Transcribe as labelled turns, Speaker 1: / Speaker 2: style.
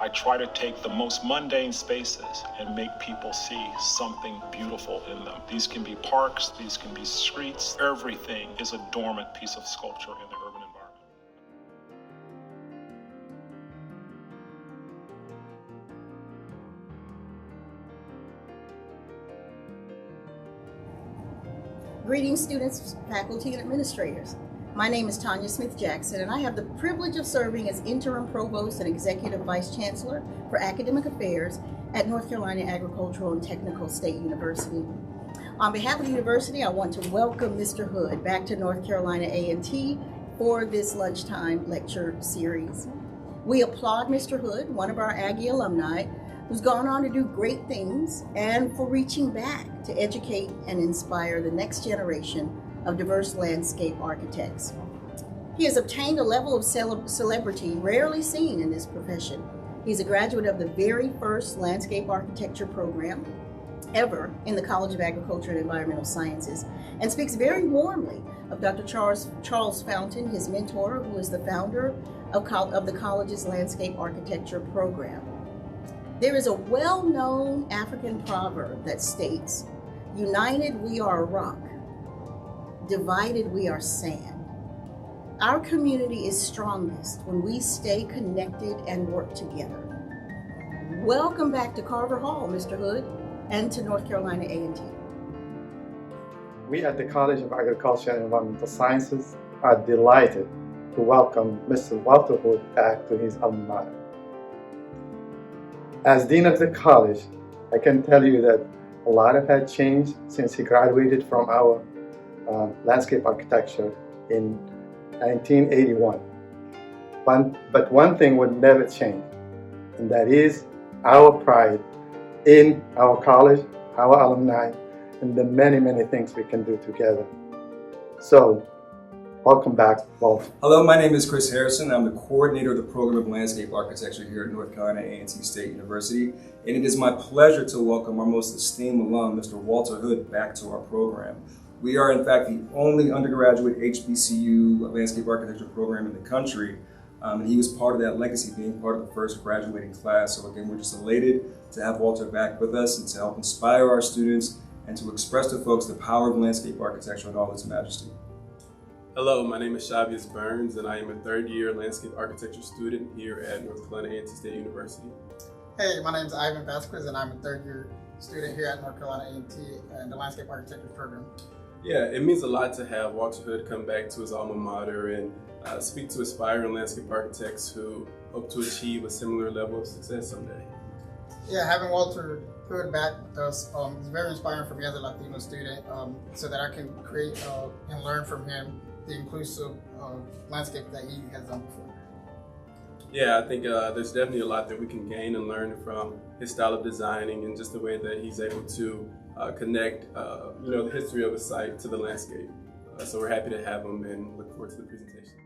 Speaker 1: I try to take the most mundane spaces and make people see something beautiful in them. These can be parks, these can be streets. Everything is a dormant piece of sculpture in the urban environment.
Speaker 2: Greetings, students, faculty, and administrators. My name is Tanya Smith-Jackson, and I have the privilege of serving as Interim Provost and Executive Vice Chancellor for Academic Affairs at North Carolina Agricultural and Technical State University. On behalf of the university, I want to welcome Mr. Hood back to North Carolina A&T for this lunchtime lecture series. We applaud Mr. Hood, one of our Aggie alumni, who's gone on to do great things, and for reaching back to educate and inspire the next generation of diverse landscape architects. He has obtained a level of celebrity rarely seen in this profession. He's a graduate of the very first landscape architecture program ever in the College of Agriculture and Environmental Sciences, and speaks very warmly of Dr. Charles Fountain, his mentor, who is the founder of the college's landscape architecture program. There is a well-known African proverb that states, "United we are a rock, divided we are sand." Our community is strongest when we stay connected and work together. Welcome back to Carver Hall, Mr. Hood, and to North Carolina A&T.
Speaker 3: We at the College of Agriculture and Environmental Sciences are delighted to welcome Mr. Walter Hood back to his alma mater. As Dean of the college, I can tell you that a lot had changed since he graduated from our landscape architecture in 1981. But one thing would never change, and that is our pride in our college, our alumni, and the many, many things we can do together. So, welcome back, Walt.
Speaker 4: Hello, my name is Chris Harrison. I'm the coordinator of the program of landscape architecture here at North Carolina A&T State University, and it is my pleasure to welcome our most esteemed alum, Mr. Walter Hood, back to our program. We are, in fact, the only undergraduate HBCU landscape architecture program in the country, and he was part of that legacy, being part of the first graduating class. So again, we're just elated to have Walter back with us and to help inspire our students and to express to folks the power of landscape architecture in all its majesty.
Speaker 5: Hello, my name is Chazz Burns, and I am a third-year landscape architecture student here at North Carolina A&T State University.
Speaker 6: Hey, my name is Ivan Vasquez, and I'm a third-year student here at North Carolina A&T in the landscape architecture program.
Speaker 5: Yeah, it means a lot to have Walter Hood come back to his alma mater and speak to aspiring landscape architects who hope to achieve a similar level of success someday.
Speaker 6: Yeah, having Walter Hood back with us is very inspiring for me as a Latino student, so that I can create and learn from him the inclusive landscape that he has done before.
Speaker 5: Yeah, I think there's definitely a lot that we can gain and learn from his style of designing and just the way that he's able to connect the history of a site to the landscape. So we're happy to have him and look forward to the presentation.